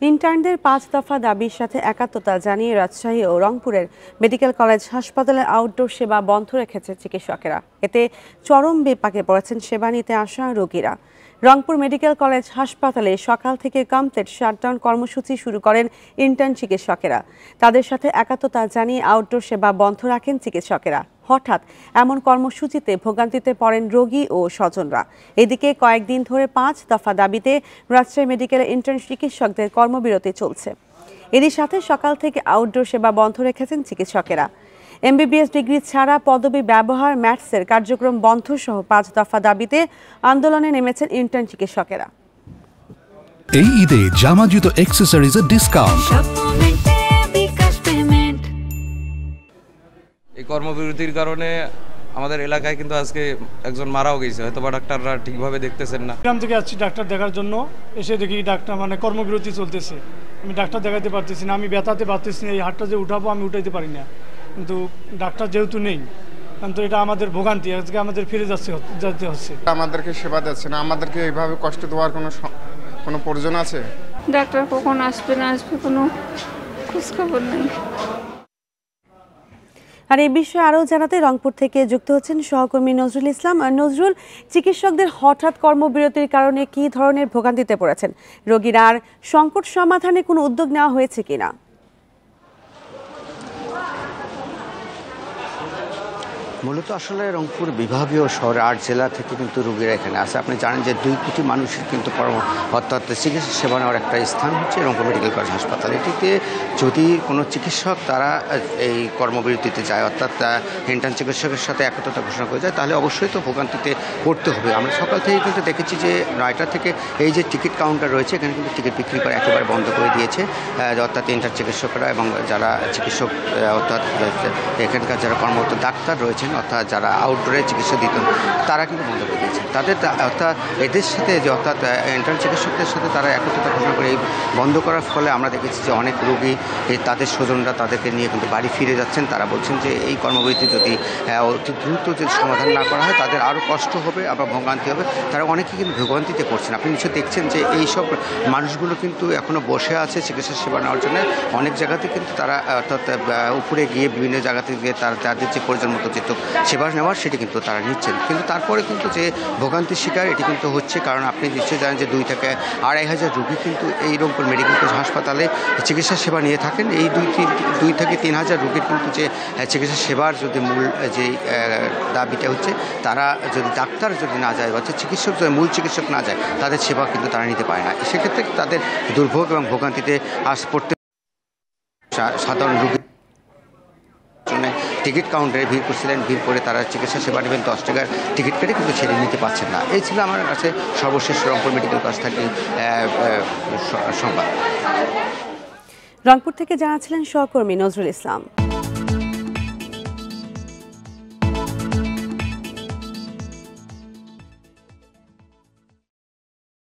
ইন্টার্নদের ৫ দফা দাবির সাথে একাত্মতা জানিয়ে রাজশাহী ও রংপুরের মেডিকেল কলেজ হাসপাতালের আউটডোর সেবা বন্ধ রেখেছে চিকিৎসকেরা। এতে চরম বিপাকে পড়েছেন সেবা নিতে আসা রোগীরা। রংপুর মেডিকেল কলেজ হাসপাতালে সকাল থেকে কমপ্লিট শাটডাউন কর্মসূচি শুরু করেন ইন্টার্ন চিকিৎসকেরা। তাদের সাথে একাত্মতা জানিয়ে আউটডোর সেবা বন্ধ রাখেন চিকিৎসকেরা। হঠাৎ এমন কর্মসূচিতে ভোগান্তিতে পড়েন রোগী ও স্বজনরা। এদিকে কয়েকদিন ধরে ৫ দফা দাবিতে রাজশাহী মেডিকেলের ইন্টার্ন চিকিৎসকদের কর্মবিরতি চলছে। এরই সাথে সকাল থেকে আউটডোর সেবা বন্ধ রেখেছেন চিকিৎসকেরা। এমবিবিএস ডিগ্রি ছাড়া পদবি ব্যবহার ম্যাটসের কার্যক্রম বন্ধ সহ ৫ দফা দাবিতে আন্দোলনে নেমেছেন ইন্টার্ন চিকিৎসকেরা। এই ঈদে জামা জুতো অ্যাকসেসরিজের ডিসকাউন্ট। এই কর্মবিরতির কারণে আমাদের এলাকায় কিন্তু আজকে একজন মারাও গেছে, হয়তো বা ডাক্তাররা ঠিকভাবে দেখতেছেন না। গ্রাম থেকে আসছি ডাক্তার দেখার জন্য, এসে দেখি ডাক্তার কর্মবিরতি চলতেছে। আমি ডাক্তার দেখাতে পারতেছি না, আমি ব্যথাতে পারতেছি না, এই হাতটা যে উঠাবো আমি উঠাইতে পারি না, কিন্তু ডাক্তার যেহেতু নেই, কিন্তু এটা আমাদের ভোগান্তি। আজকে আমাদের ফিরে যেতে হচ্ছে। আমাদেরকে সেবা দিচ্ছে না, আমাদেরকে এইভাবে কষ্ট দেওয়ার কোনো প্রয়োজন আছে? ডাক্তার কখন আসবে না আসবে কোনো খোঁজখবর নেই। আর এই বিষয়ে আরও জানাতে রংপুর থেকে যুক্ত হচ্ছেন সহকর্মী নজরুল ইসলাম। নজরুল, চিকিৎসকদের হঠাৎ কর্মবিরতির কারণে কী ধরনের ভোগান্তিতে পড়েছেন রোগীরা, আর সংকট সমাধানে কোনো উদ্যোগ নেওয়া হয়েছে কিনা? মূলত আসলে রংপুর বিভাগীয় শহরে ৮ জেলা থেকে কিন্তু রোগীরা এখানে আসে। আপনি জানেন যে ২ কোটি মানুষের কিন্তু অর্থাৎ চিকিৎসা সেবা নেওয়ার একটা স্থান হচ্ছে রংপুর মেডিকেল কলেজ হাসপাতাল। এটিতে যদি কোনো চিকিৎসক তারা এই কর্মবিরতিতে যায়, অর্থাৎ ইন্টার্ন চিকিৎসকের সাথে একত্রতা ঘোষণা করে যায়, তাহলে অবশ্যই তো ভোগান্তিতে পড়তে হবে। আমরা সকাল থেকে কিন্তু দেখেছি যে ৯টা থেকে এই যে টিকিট কাউন্টার রয়েছে, এখানে কিন্তু টিকিট বিক্রি করা একেবারে বন্ধ করে দিয়েছে। অর্থাৎ ইন্টার্ন চিকিৎসকরা এবং যারা চিকিৎসক অর্থাৎ এখানকার যারা কর্মরত ডাক্তার রয়েছেন, অর্থাৎ যারা আউটডোরে চিকিৎসা দিতেন, তারা কিন্তু বন্ধ করে দিয়েছেন। তাদের অর্থাৎ এদের সাথে যে অর্থাৎ ইন্টার্ন চিকিৎসকদের সাথে তারা একত্রিত ঘোষণা করে এই বন্ধ করার ফলে আমরা দেখেছি যে অনেক রোগী তাদের স্বজনরা তাদেরকে নিয়ে কিন্তু বাড়ি ফিরে যাচ্ছেন। তারা বলছেন যে এই কর্মবিরতি যদি অতি দ্রুত যদি সমাধান না করা হয় তাদের আরও কষ্ট হবে, আবার ভোগান্তি হবে। তারা অনেকে কিন্তু ভোগান্তিতে পড়ছেন। আপনি নিশ্চয়ই দেখছেন যে এই সব মানুষগুলো কিন্তু এখনও বসে আছে চিকিৎসা সেবা নেওয়ার জন্য। অনেক জায়গাতে কিন্তু তারা অর্থাৎ উপরে গিয়ে বিভিন্ন জায়গাতে গিয়ে তাদের যে প্রয়োজন মতো যেত সেবা নেওয়ার সেটি কিন্তু তারা নিচ্ছেন, কিন্তু তারপরে কিন্তু যে ভোগান্তির শিকার এটি কিন্তু হচ্ছে। কারণ আপনি নিশ্চয়ই জানেন যে 2 থেকে 2,500 রোগী কিন্তু এই রংপুর মেডিকেল কলেজ হাসপাতালে চিকিৎসা সেবা নিয়ে থাকেন। এই 2 থেকে 3,000 রোগীর কিন্তু যে চিকিৎসা সেবার যদি মূল যে দাবিটা হচ্ছে, তারা যদি ডাক্তার যদি না যায়, অর্থাৎ চিকিৎসক যদি মূল চিকিৎসক না যায়, তাদের সেবা কিন্তু তারা নিতে পারে না। সেক্ষেত্রে তাদের দুর্ভোগ এবং ভোগান্তিতে পড়তে সাধারণ রোগী টিকিট কাউন্টারে ভিড় করছিলেন, ভিড় করে তারা চিকিৎসা সেবা নেবেন 10 টাকার টিকিট কেটে, কিন্তু ছেড়ে নিতে পারছেন না। এই ছিল আমার কাছে সর্বশেষ রংপুর মেডিকেল কলেজ থেকে সংবাদ। রংপুর থেকে জানাচ্ছিলেন সহকর্মী নজরুল ইসলাম।